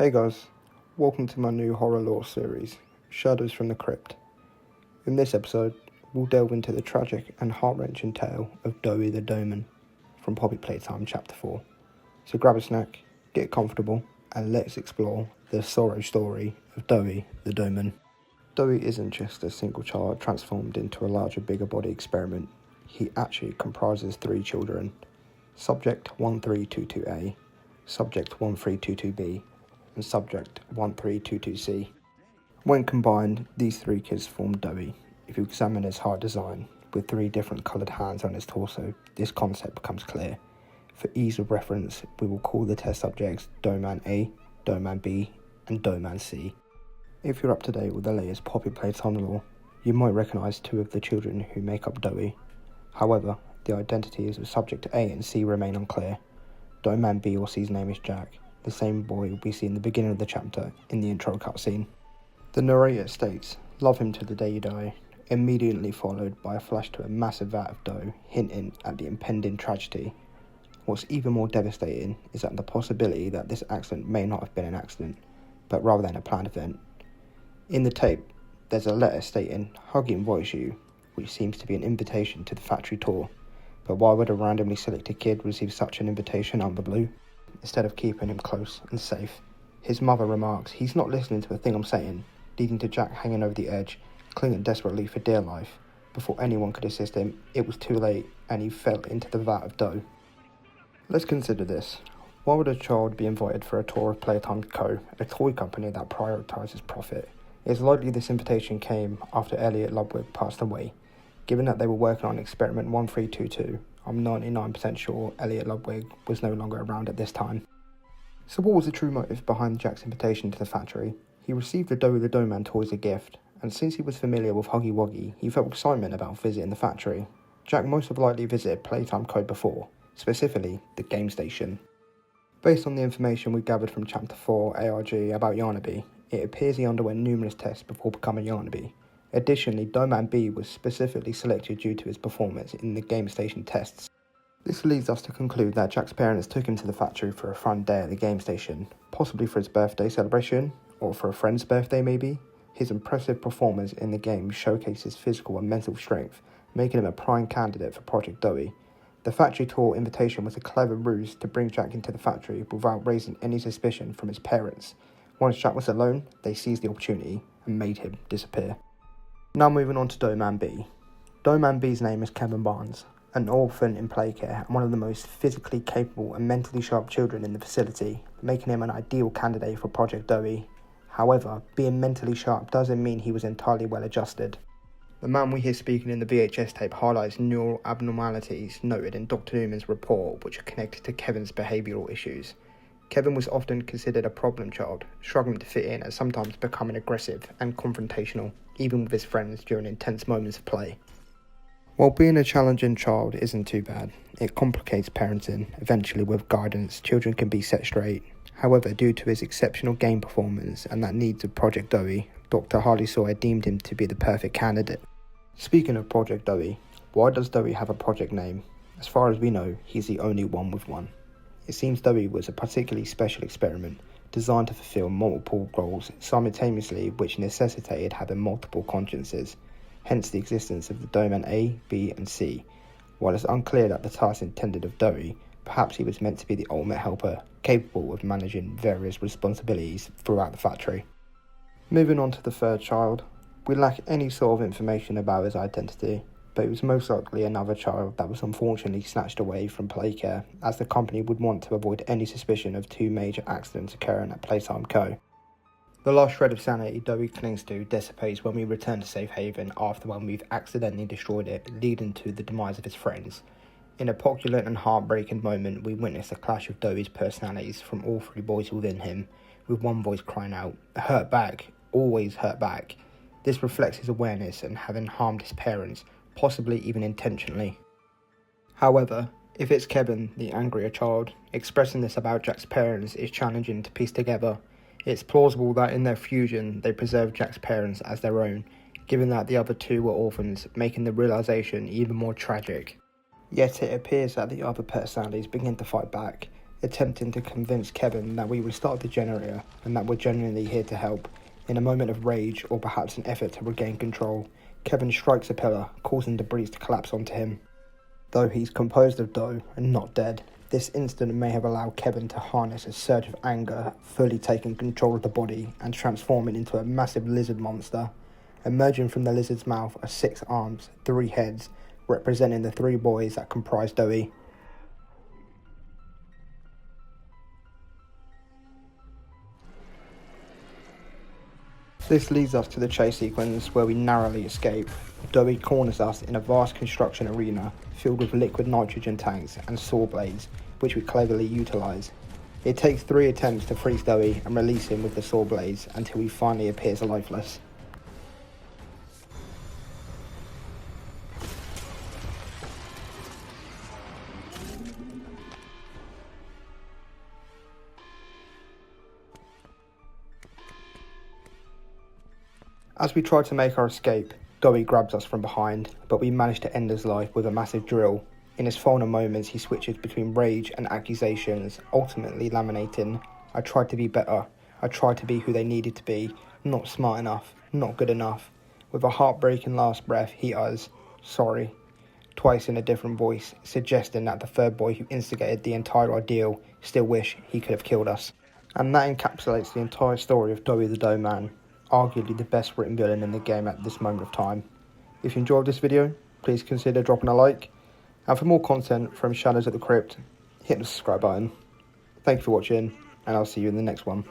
Hey guys, welcome to my new horror lore series, Shadows from the Crypt. In this episode, we'll delve into the tragic and heart-wrenching tale of Doey the Doughman from Playtime Chapter 4. So grab a snack, get comfortable, and let's explore the sorrow story of Doey the Doughman. Doey isn't just a single child transformed into a larger, bigger body experiment. He actually comprises 3 children: Subject 1322A, Subject 1322B, and Subject 1322C. When combined, these 3 kids form Doey. If you examine his heart design, with 3 different coloured hands on his torso, this concept becomes clear. For ease of reference, we will call the test subjects Doughman A, Doughman B, and Doughman C. If you're up to date with the latest Playtime lore, you might recognise 2 of the children who make up Doey. However, the identities of Subject A and C remain unclear. Doughman B or C's name is Jack, the same boy we see in the beginning of the chapter in the intro cutscene. The narrator states, "Love him to the day you die," immediately followed by a flash to a massive vat of dough, hinting at the impending tragedy. What's even more devastating is that the possibility that this accident may not have been an accident, but rather than a planned event. In the tape, there's a letter stating, "Huggy invites you," which seems to be an invitation to the factory tour. But why would a randomly selected kid receive such an invitation out of the blue? Instead of keeping him close and safe, his mother remarks, "He's not listening to a thing I'm saying," leading to Jack hanging over the edge, clinging desperately for dear life. Before anyone could assist him, it was too late, and he fell into the vat of dough. Let's consider this. Why would a child be invited for a tour of Playtime Co., a toy company that prioritises profit? It's likely this invitation came after Elliot Ludwig passed away. Given that they were working on experiment 1322, I'm 99% sure Elliot Ludwig was no longer around at this time. So what was the true motive behind Jack's invitation to the factory? He received the Doey the Doughman toy as a gift, and since he was familiar with Huggy Wuggy, he felt excitement about visiting the factory. Jack most have likely visited Playtime Co. before, specifically the game station. Based on the information we gathered from Chapter 4 ARG about Yarnaby, it appears he underwent numerous tests before becoming Yarnaby. Additionally, Doughman B was specifically selected due to his performance in the game station tests. This leads us to conclude that Jack's parents took him to the factory for a fun day at the game station, possibly for his birthday celebration, or for a friend's birthday maybe. His impressive performance in the game showcases physical and mental strength, making him a prime candidate for Project Doey. The factory tour invitation was a clever ruse to bring Jack into the factory without raising any suspicion from his parents. Once Jack was alone, they seized the opportunity and made him disappear. Now moving on to Doughman B. Doughman B's name is Kevin Barnes, an orphan in Playcare and one of the most physically capable and mentally sharp children in the facility, making him an ideal candidate for Project Doey. However, being mentally sharp doesn't mean he was entirely well adjusted. The man we hear speaking in the VHS tape highlights neural abnormalities noted in Dr. Newman's report, which are connected to Kevin's behavioural issues. Kevin was often considered a problem child, struggling to fit in and sometimes becoming aggressive and confrontational, even with his friends during intense moments of play. While being a challenging child isn't too bad, it complicates parenting. Eventually, with guidance, children can be set straight. However, due to his exceptional game performance and that needs of Project Doey, Dr. Harley Sawyer deemed him to be the perfect candidate. Speaking of Project Doey, why does Doey have a project name? As far as we know, he's the only one with one. It seems Doey was a particularly special experiment, designed to fulfill multiple goals simultaneously, which necessitated having multiple consciences, hence the existence of the Doughman A, B and C. While it's unclear that the task intended of Doey, perhaps he was meant to be the ultimate helper, capable of managing various responsibilities throughout the factory. Moving on to the 3rd child, we lack any sort of information about his identity, but it was most likely another child that was unfortunately snatched away from Playcare, as the company would want to avoid any suspicion of 2 major accidents occurring at Playtime Co. The last shred of sanity Doey clings to dissipates when we return to Safe Haven after when we've accidentally destroyed it, leading to the demise of his friends. In a poignant and heartbreaking moment, we witness a clash of Doey's personalities from all 3 boys within him, with one voice crying out, "Hurt back, always hurt back." This reflects his awareness and having harmed his parents, possibly even intentionally. However, if it's Kevin, the angrier child, expressing this about Jack's parents is challenging to piece together. It's plausible that in their fusion they preserved Jack's parents as their own, given that the other 2 were orphans, making the realisation even more tragic. Yet it appears that the other personalities begin to fight back, attempting to convince Kevin that we restarted the generator and that we're genuinely here to help. In a moment of rage, or perhaps an effort to regain control, Kevin strikes a pillar, causing debris to collapse onto him. Though he's composed of dough and not dead, this incident may have allowed Kevin to harness a surge of anger, fully taking control of the body and transforming into a massive lizard monster. Emerging from the lizard's mouth are 6 arms, 3 heads, representing the 3 boys that comprise Doughy. This leads us to the chase sequence where we narrowly escape. Doughy corners us in a vast construction arena filled with liquid nitrogen tanks and saw blades, which we cleverly utilise. It takes 3 attempts to freeze Doughy and release him with the saw blades until he finally appears lifeless. As we try to make our escape, Doughy grabs us from behind, but we manage to end his life with a massive drill. In his final moments, he switches between rage and accusations, ultimately laminating, "I tried to be better. I tried to be who they needed to be. Not smart enough. Not good enough." With a heartbreaking last breath, he utters, "Sorry," twice in a different voice, suggesting that the 3rd boy who instigated the entire ordeal still wish he could have killed us. And that encapsulates the entire story of Doey the Doughman, arguably the best written villain in the game at this moment of time. If you enjoyed this video, please consider dropping a like, and for more content from Shadows at the Crypt, hit the subscribe button. Thank you for watching, and I'll see you in the next one.